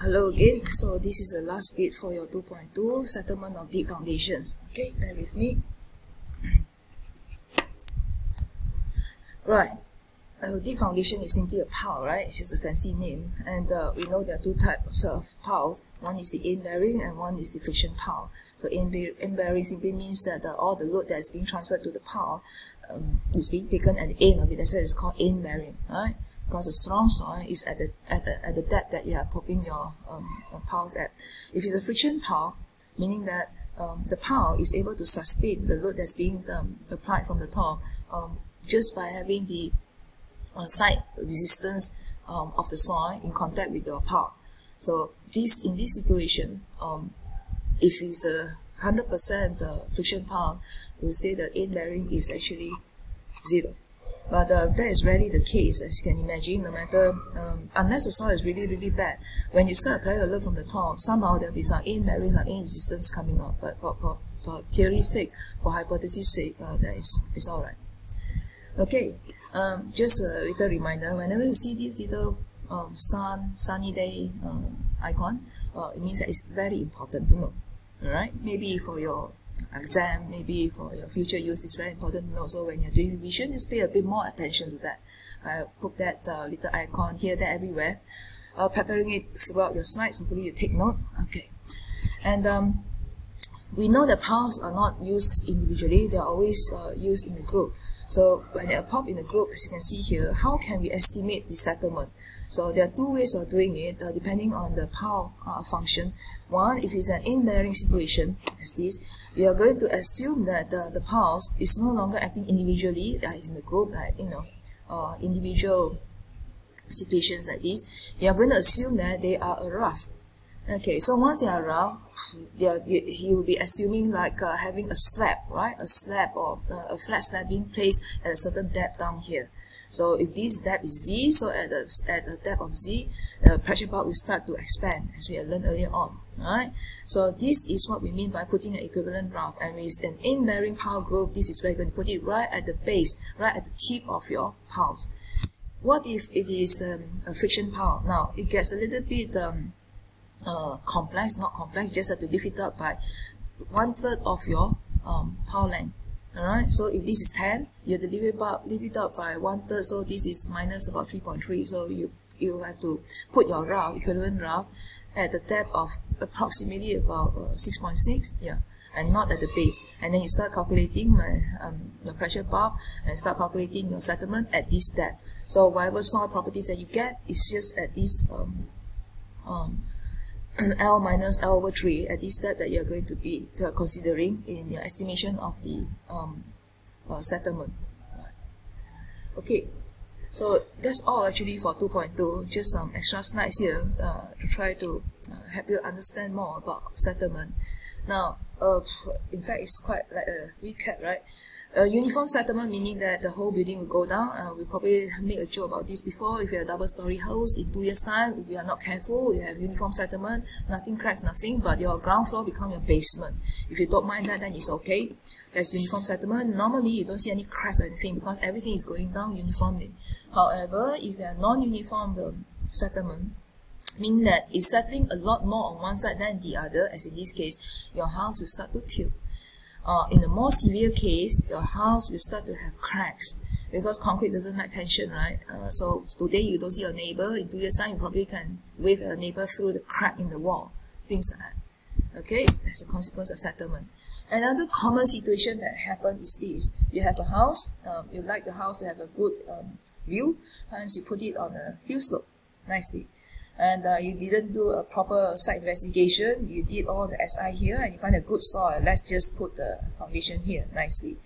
Hello again. So this is the last bit for your 2.2 settlement of deep foundations. Okay, bear with me. Right. Deep foundation is simply a pile, right? It's just a fancy name. And we know there are two types of piles. One is the end-bearing and one is the friction pile. So end-bearing simply means that all the load that is being transferred to the pile is being taken at the end of it. That's why it's called end-bearing, right? Because a strong soil is at the depth that you are popping your piles at. If it's a friction pile, meaning that the pile is able to sustain the load that's being applied from the top just by having the side resistance of the soil in contact with your pile. So in this situation, if it's a 100% friction pile, we'll say the end bearing is actually 0. But that is rarely the case, as you can imagine. No matter, unless the soil is really bad, when you start applying a load from the top, somehow there'll be some end bearing, some end resistance coming up. But for theory's sake, for hypothesis' sake, it's all right. Okay, just a little reminder. Whenever you see this little sunny day icon, it means that it's very important to know. All right, maybe for your exam, maybe for your future use, it's very important to know. So when you're doing revision, just pay a bit more attention to that. I put that little icon here, there, everywhere, preparing it throughout your slides. Hopefully you take note. Okay, and we know that piles are not used individually; they are always used in a group. So when they are popped in a group, as you can see here, how can we estimate the settlement? So there are two ways of doing it, depending on the pile function. One, if it's an end-bearing situation, as this, we are going to assume that the piles is no longer acting individually, in the group, like individual situations like this. We are going to assume that they are a rough. Okay, so once they are rough, you will be assuming like having a slab, right? A slab or a flat slab being placed at a certain depth down here. So if this depth is Z, so at a depth of Z, the pressure part will start to expand, as we have learned earlier on. Right? So this is what we mean by putting an equivalent rough. And with an end-bearing pile group, this is where you're going to put it right at the base, right at the tip of your piles. What if it is a friction pile? Now, it gets a little bit complex, not complex, just have to lift it up by 1/3 of your pile length. Alright, so if this is 10, you have to lift it up by 1/3, so this is minus about 3.3. So you have to put your rough, equivalent rough, at the depth of approximately about 6.6, yeah, and not at the base. And then you start calculating your pressure bar and start calculating your settlement at this depth. So whatever soil properties that you get is just at this L minus L over 3 at this step that you're going to be considering in your estimation of the settlement. Right. Okay, so that's all actually for 2.2. Just some extra slides here to try to help you understand more about settlement. Now, in fact, it's quite like a recap, right? Uniform settlement, meaning that the whole building will go down. We probably made a joke about this before. If you have a double-story house, in 2 years' time, if you are not careful, you have uniform settlement, nothing cracks, nothing, but your ground floor become your basement. If you don't mind that, then it's okay. There's uniform settlement. Normally, you don't see any cracks or anything because everything is going down uniformly. However, if you have non-uniform settlement, meaning that it's settling a lot more on one side than the other, as in this case, your house will start to tilt. In a more severe case, your house will start to have cracks because concrete doesn't like tension, right? So today you don't see your neighbor. In 2 years' time, you probably can wave your neighbor through the crack in the wall, things like that. Okay, that's a consequence of settlement. Another common situation that happens is this: you have a house, you like the house to have a good view, hence you put it on a hill slope nicely. And you didn't do a proper site investigation, you did all the SI here and you find a good soil. Let's just put the foundation here nicely.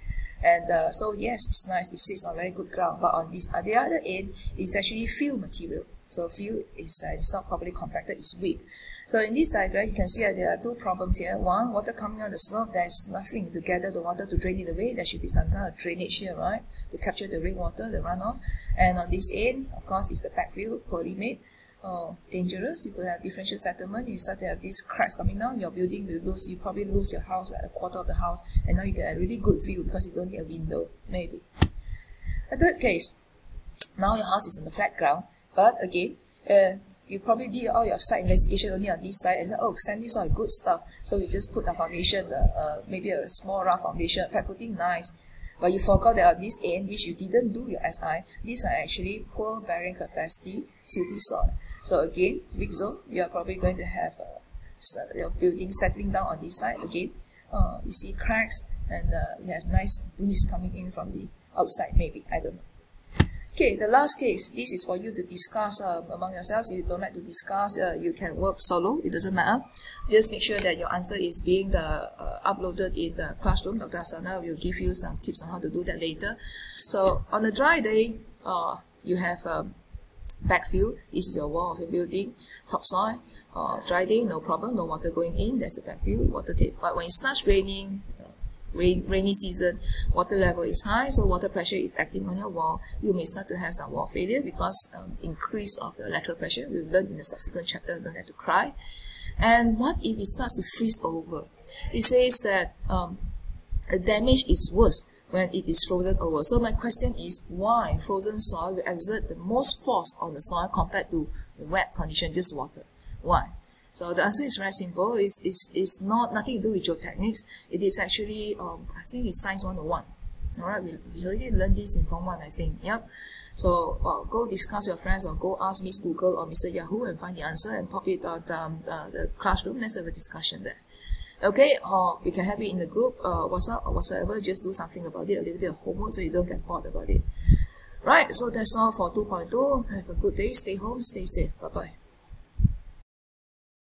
And so yes, it's nice, it sits on very good ground, but on the other end, it's actually fill material. So fill is it's not properly compacted, it's weak. So in this diagram, you can see that there are two problems here. One, water coming on the slope, there's nothing to gather the water to drain it away. There should be some kind of drainage here, right, to capture the rainwater, the runoff. And on this end, of course, is the backfill, poorly made. Dangerous. You could have differential settlement. You start to have these cracks coming down. Your building will lose. You probably lose your house, like a quarter of the house, and now you get a really good view because you don't need a window, maybe. A third case. Now your house is on the flat ground, but again, you probably did all your site investigation only on this side and said, oh, sand is all good stuff. So we just put a foundation, maybe a small rough foundation, pad footing, nice. But you forgot that on this end, which you didn't do your SI, these are actually poor bearing capacity, silty soil. So again, weak zone, you are probably going to have your building settling down on this side. Again, you see cracks, and you have nice breeze coming in from the outside, maybe, I don't know. Okay, the last case, this is for you to discuss among yourselves. If you don't like to discuss, you can work solo, it doesn't matter. Just make sure that your answer is being uploaded in the classroom. Dr. Asana will give you some tips on how to do that later. So on a dry day, you have backfill. This is your wall of your building, topsoil. Dry day, no problem, no water going in, there's a backfill, water tape. But when it starts raining, rainy season, water level is high, so water pressure is acting on your wall. You may start to have some wall failure because increase of the lateral pressure. We'll learn in the subsequent chapter, don't have to cry. And what if it starts to freeze over? It says that the damage is worse when it is frozen over. So my question is, why frozen soil will exert the most force on the soil compared to wet condition, just water? Why? So the answer is very simple. It's nothing to do with geotechnics. It is actually, I think it's Science 101. Alright, we already learned this in Form 1, I think. Yep. So go discuss with your friends, or go ask Miss Google or Mr. Yahoo and find the answer and pop it on the classroom. Let's have a discussion there. Okay, or we can have it in the group, WhatsApp or whatsoever. Just do something about it, a little bit of homework so you don't get bored about it. Right, so that's all for 2.2. Have a good day, stay home, stay safe. Bye-bye.